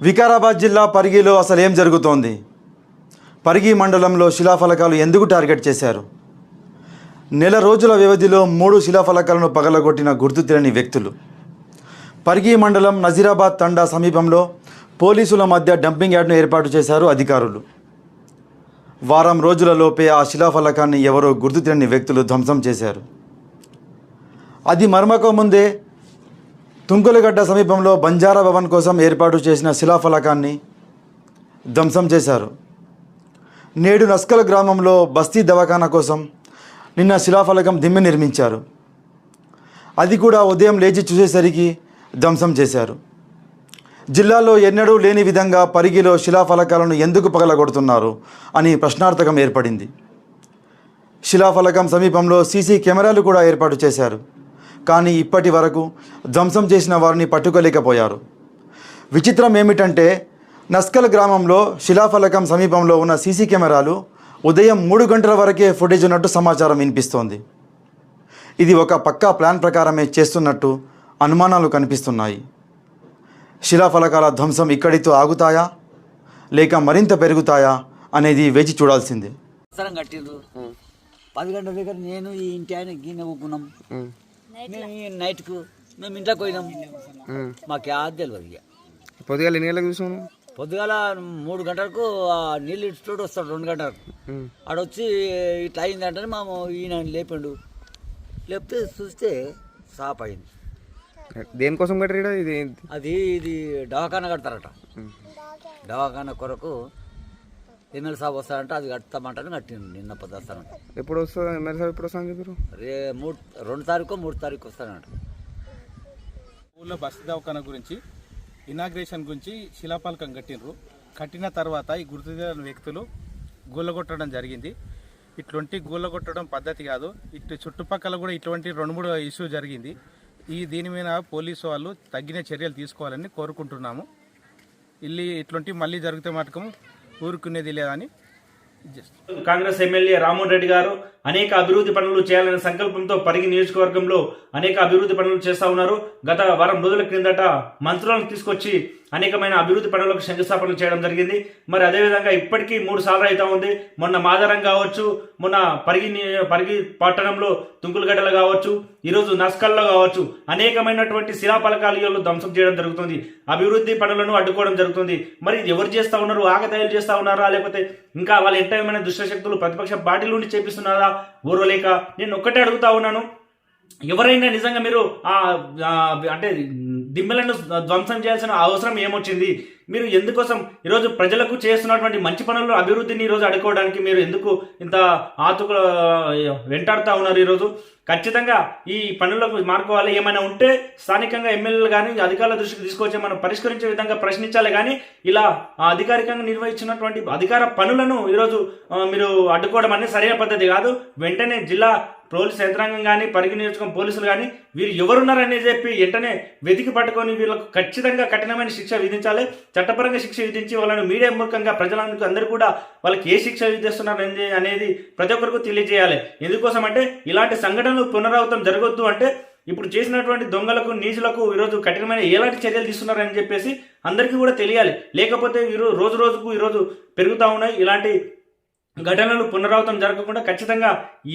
వికారాబాద్ జిల్లా పరిగిలో అసలు ఏం జరుగుతోంది? పరిగి మండలంలో శిలాఫలకాలు ఎందుకు టార్గెట్ చేశారు? నెల రోజుల వ్యవధిలో 3 శిలాఫలకాలను పగలగొట్టిన గుర్తు తెలియని వ్యక్తులు. పరిగి మండలం నజీరాబాద్ తండా సమీపంలో పోలీసుల మధ్య డంపింగ్ యార్డ్ను ఏర్పాటు చేశారు అధికారులు. వారం రోజులలోపే ఆ శిలాఫలకాన్ని ఎవరో గుర్తు తెలియని వ్యక్తులు ధ్వంసం చేశారు. అది మరమక ముందే తుంకులగడ్డ సమీపంలో బంజారా భవన్ కోసం ఏర్పాటు చేసిన శిలాఫలకాన్ని ధ్వంసం చేశారు. నేడు నస్కల్ గ్రామంలో బస్తీ దవాఖానా కోసం నిన్న శిలాఫలకం దిమ్మె నిర్మించారు. అది కూడా ఉదయం లేచి చూసేసరికి ధ్వంసం చేశారు. జిల్లాలో ఎన్నడూ లేని విధంగా పరిగిలో శిలాఫలకాలను ఎందుకు పగలగొడుతున్నారు అని ప్రశ్నార్థకం ఏర్పడింది. శిలాఫలకం సమీపంలో సీసీ కెమెరాలు కూడా ఏర్పాటు చేశారు. కానీ ఇప్పటి వరకు ధ్వంసం చేసిన వారిని పట్టుకోలేకపోయారు. విచిత్రం ఏమిటంటే నస్కల్ గ్రామంలో శిలాఫలకం సమీపంలో ఉన్న సీసీ కెమెరాలు ఉదయం 3 గంటల వరకే ఫుటేజ్ ఉన్నట్టు సమాచారం వినిపిస్తోంది. ఇది ఒక పక్కా ప్లాన్ ప్రకారమే చేస్తున్నట్టు అనుమానాలు కనిపిస్తున్నాయి. శిలాఫలకాల ధ్వంసం ఇక్కడితో ఆగుతాయా లేక మరింత పెరుగుతాయా అనేది వేచి చూడాల్సిందే. 10 గంటల దగ్గర నేను ఈ ఇంటి ఆయన గిన్నె ఊపుకున్నాం. నైట్కు మేము ఇంట్లోకి పోయినాం. మాకు యాద్ తెలియదు. ఇక పొద్దుగాల ఎన్ని గంటలకు చూసాను? పొద్దుగాల 3 గంటలకు నీళ్ళు ఇటు వస్తాడు. 2 గంటలకు ఆడొచ్చి ఇట్లా అయిందంటే మేము ఈయన లేపాడు. లేపితే చూస్తే సాప్ అయింది. దేనికోసం కట్టరా ఇది? ఇది దవాఖానా కడతారట. దవాఖానా కొరకు ఎమ్మెల్యే సాబ్ వస్తారంటే అది కడతామంటే కట్టిండు. నిన్న వస్తానంట. ఎప్పుడు వస్తుంది ఎమ్మెల్యే సాబ్? ఎప్పుడు వస్తాను చెప్పారు? 2 తారీఖు 3 తారీఖు వస్తానంట. ఊళ్ళో బస్తీ దవాఖానా గురించి ఇనాగ్రేషన్ గురించి శిలాఫలకం కట్టినరు. కట్టిన తర్వాత ఈ గుర్తు తెలియని వ్యక్తులు గూళ్ళగొట్టడం జరిగింది. ఇటువంటి గూళ్ళగొట్టడం పద్ధతి కాదు. ఇటు చుట్టుపక్కల కూడా ఇటువంటి 2-3 ఇష్యూ జరిగింది. దీని మీద పోలీసు వాళ్ళు తగిన చర్యలు తీసుకోవాలని కోరుకుంటున్నాము. ఇటువంటి మళ్ళీ జరిగితే మటుకు ఊరుకునేది లేదని. కాంగ్రెస్ ఎమ్మెల్యే రామ్మోహన్ రెడ్డి గారు అనేక అభివృద్ధి పనులు చేయాలనే సంకల్పంతో పరిగి నియోజకవర్గంలో అనేక అభివృద్ధి పనులు చేస్తా ఉన్నారు. గత వారం రోజుల క్రిందట మంత్రులను తీసుకొచ్చి అనేకమైన అభివృద్ధి పనులకు శంకుస్థాపనలు చేయడం జరిగింది. మరి అదేవిధంగా ఇప్పటికీ 3 సార్లు అవుతా ఉంది. మొన్న మాదారం కావచ్చు, మొన్న పరిగి పట్టణంలో తుంకులగడ్డలు కావచ్చు, ఈరోజు నస్కల్లో కావచ్చు అనేకమైనటువంటి శిలాఫలకాలు ధ్వంసం చేయడం జరుగుతుంది. అభివృద్ధి పనులను అడ్డుకోవడం జరుగుతుంది. మరి ఎవరు చేస్తా ఉన్నారు? ఆగతాయిలు చేస్తా ఉన్నారా? లేకపోతే ఇంకా వాళ్ళ ఎంతమైన దుష్టశక్తులు ప్రతిపక్ష పార్టీల నుండి చేపిస్తున్నారా? ఊరలేక నేను ఒక్కటే అడుగుతా ఉన్నాను, ఎవరైనా నిజంగా మీరు అంటే దిమ్మెలను ధ్వంసం చేయాల్సిన అవసరం ఏమొచ్చింది? మీరు ఎందుకోసం ఈరోజు ప్రజలకు చేస్తున్నటువంటి మంచి పనులు అభివృద్ధిని ఈరోజు అడుకోవడానికి మీరు ఎందుకు ఇంత ఆతుకు వెంటాడుతూ ఉన్నారు? ఈరోజు ఖచ్చితంగా ఈ పనులకు మార్కోవాలి. ఏమైనా ఉంటే స్థానికంగా ఎమ్మెల్యేలు కానీ అధికారుల దృష్టికి తీసుకొచ్చి మనం పరిష్కరించే విధంగా ప్రశ్నించాలి. కానీ ఇలా అధికారికంగా నిర్వహించినటువంటి అధికార పనులను ఈరోజు మీరు అడ్డుకోవడం అనేది సరైన పద్ధతి కాదు. వెంటనే జిల్లా పోలీసు యంత్రాంగం కానీ పరిగి నియోజకవర్గం పోలీసులు కానీ వీరు ఎవరున్నారని చెప్పి వెంటనే వెతికి పట్టుకొని వీళ్ళకు ఖచ్చితంగా కఠినమైన శిక్ష విధించాలి. చట్టపరంగా శిక్ష విధించి వాళ్ళను మీడియా మూలకంగా ప్రజలందరూ అందరూ కూడా వాళ్ళకి ఏ శిక్ష విధిస్తున్నారు అనేది ప్రతి ఒక్కరికి తెలియజేయాలి. ఎందుకోసం అంటే ఇలాంటి సంఘటనలు పునరావృతం జరగొద్దు అంటే ఇప్పుడు చేసినటువంటి దొంగలకు నీచులకు ఈరోజు కఠినమైన ఎలాంటి చర్యలు తీసుకున్నారని చెప్పేసి అందరికీ కూడా తెలియాలి. లేకపోతే రోజు రోజుకు ఈరోజు పెరుగుతూ ఉన్నాయి. ఇలాంటి ఘటనలు పునరావృతం జరగకుండా ఖచ్చితంగా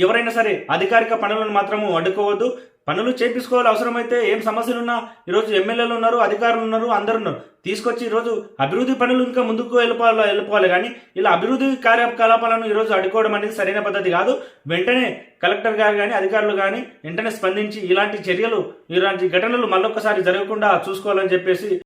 ఎవరైనా సరే అధికారిక పనులను మాత్రము అడ్డుకోవద్దు. పనులు చేపించుకోవాలి. అవసరమైతే ఏం సమస్యలున్నా ఈరోజు ఎమ్మెల్యేలు ఉన్నారు, అధికారులు ఉన్నారు, అందరు ఉన్నారు. తీసుకొచ్చి ఈరోజు అభివృద్ధి పనులు ఇంకా ముందుకు వెళ్ళిపోవాలి. కానీ ఇలా అభివృద్ధి కార్యకలాపాలను ఈరోజు అడ్డుకోవడం అనేది సరైన పద్ధతి కాదు. వెంటనే కలెక్టర్ గారు కానీ అధికారులు కానీ వెంటనే స్పందించి ఇలాంటి చర్యలు, ఇలాంటి ఘటనలు మళ్ళొక్కసారి జరగకుండా చూసుకోవాలని చెప్పేసి